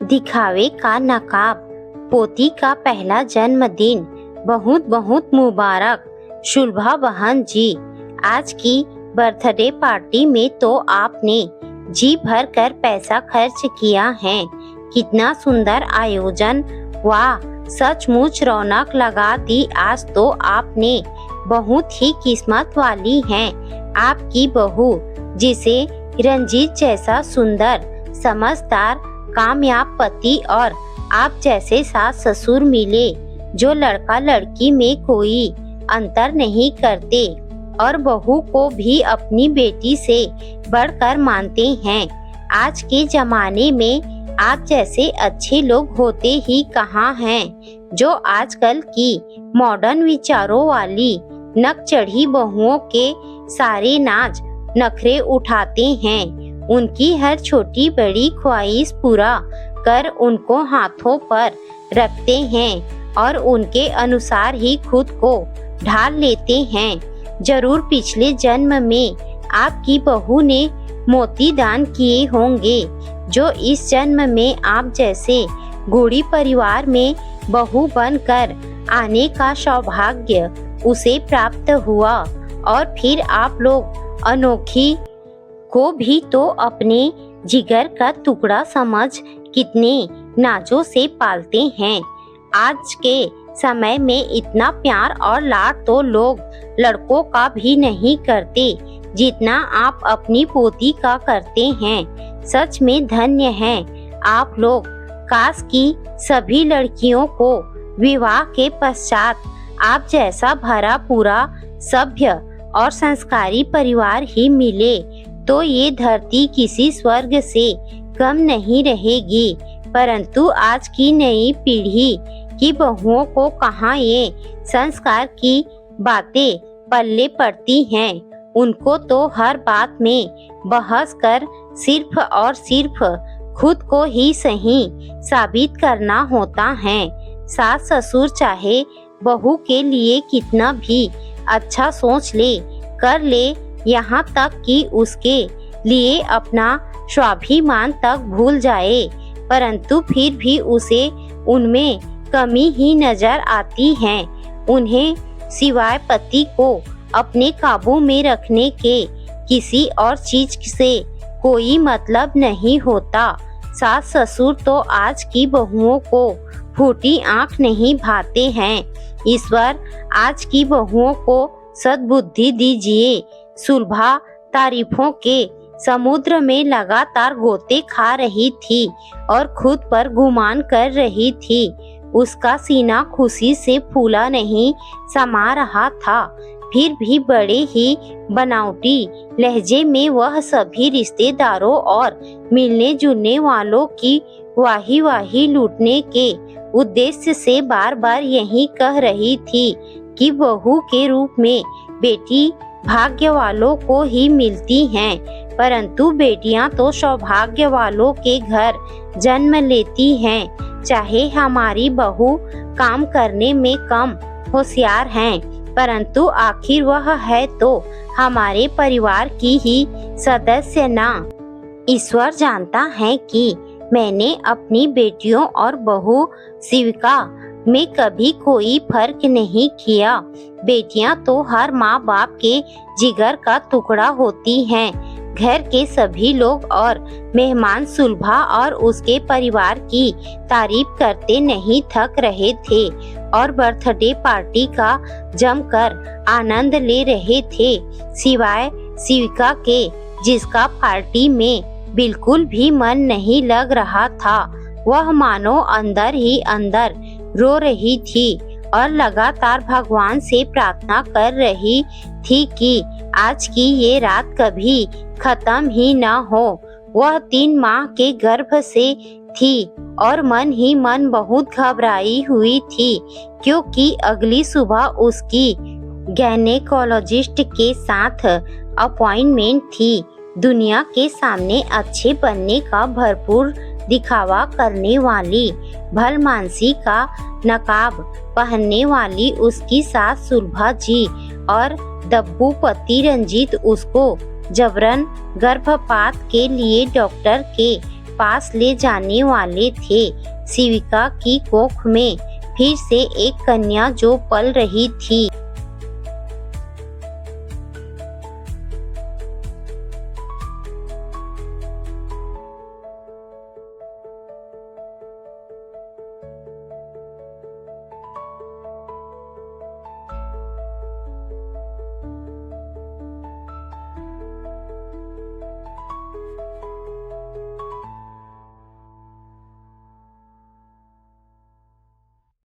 दिखावे का नकाब। पोती का पहला जन्मदिन बहुत बहुत मुबारक। शुलभा बहन जी, आज की बर्थडे पार्टी में तो आपने जी भर कर पैसा खर्च किया है। कितना सुंदर आयोजन, वाह, सचमुच रौनक लगा दी। आज तो आपने बहुत ही किस्मत वाली हैं। आपकी बहू, जिसे रंजीत जैसा सुंदर, समझदार, कामयाब पति और आप जैसे सास ससुर मिले, जो लड़का लड़की में कोई अंतर नहीं करते और बहू को भी अपनी बेटी से बढ़कर मानते हैं। आज के जमाने में आप जैसे अच्छे लोग होते ही कहाँ हैं, जो आजकल की मॉडर्न विचारों वाली नक चढ़ी बहुओं के सारे नाज नखरे उठाते हैं। उनकी हर छोटी बड़ी ख्वाहिश पूरा कर उनको हाथों पर रखते हैं और उनके अनुसार ही खुद को ढाल लेते हैं। जरूर पिछले जन्म में आपकी बहू ने मोती दान किए होंगे, जो इस जन्म में आप जैसे गूढ़ी परिवार में बहू बनकर आने का सौभाग्य उसे प्राप्त हुआ। और फिर आप लोग अनोखी को भी तो अपने जिगर का टुकड़ा समझ कितने नाजों से पालते हैं। आज के समय में इतना प्यार और लाड तो लोग लड़कों का भी नहीं करते, जितना आप अपनी पोती का करते हैं। सच में धन्य हैं आप लोग। काश की सभी लड़कियों को विवाह के पश्चात आप जैसा भरा पूरा सभ्य और संस्कारी परिवार ही मिले, तो ये धरती किसी स्वर्ग से कम नहीं रहेगी। परंतु आज की नई पीढ़ी की बहुओं को कहाँ ये संस्कार की बातें पल्ले पड़ती हैं। उनको तो हर बात में बहस कर सिर्फ और सिर्फ खुद को ही सही साबित करना होता है। सास ससुर चाहे बहू के लिए कितना भी अच्छा सोच ले, कर ले, यहाँ तक कि उसके लिए अपना स्वाभिमान तक भूल जाए, परंतु फिर भी उसे उनमें कमी ही नजर आती है। उन्हें सिवाय पति को अपने काबू में रखने के किसी और चीज से कोई मतलब नहीं होता। सास ससुर तो आज की बहुओं को फूटी आंख नहीं भाते हैं। ईश्वर आज की बहुओं को सद्बुद्धि दीजिए। सुलभा तारीफों के समुद्र में लगातार गोते खा रही थी और खुद पर गुमान कर रही थी। उसका सीना खुशी से फूला नहीं समा रहा था। फिर भी बड़े ही बनावटी लहजे में वह सभी रिश्तेदारों और मिलने जुलने वालों की वाही वाही लूटने के उद्देश्य से बार बार यही कह रही थी कि बहू के रूप में बेटी भाग्य वालों को ही मिलती हैं, परंतु बेटियां तो सौभाग्य वालों के घर जन्म लेती हैं। चाहे हमारी बहू काम करने में कम होशियार हैं, परंतु आखिर वह है तो हमारे परिवार की ही सदस्य ना। ईश्वर जानता है कि मैंने अपनी बेटियों और बहू शिविका में कभी कोई फर्क नहीं किया। बेटियां तो हर माँ बाप के जिगर का टुकड़ा होती हैं। घर के सभी लोग और मेहमान सुलभा और उसके परिवार की तारीफ करते नहीं थक रहे थे और बर्थडे पार्टी का जमकर आनंद ले रहे थे, सिवाय शिविका के, जिसका पार्टी में बिल्कुल भी मन नहीं लग रहा था। वह मानो अंदर ही अंदर रो रही थी और लगातार भगवान से प्रार्थना कर रही थी कि आज की ये रात कभी खत्म ही न हो। वह 3 माह के गर्भ से थी और मन ही मन बहुत घबराई हुई थी, क्योंकि अगली सुबह उसकी गायनेकोलॉजिस्ट के साथ अपॉइंटमेंट थी। दुनिया के सामने अच्छे बनने का भरपूर दिखावा करने वाली, भलमानसी का नकाब पहनने वाली उसकी सास सुलभा जी और दब्बू पति रंजीत उसको जबरन गर्भपात के लिए डॉक्टर के पास ले जाने वाले थे। शिविका की कोख में फिर से एक कन्या जो पल रही थी।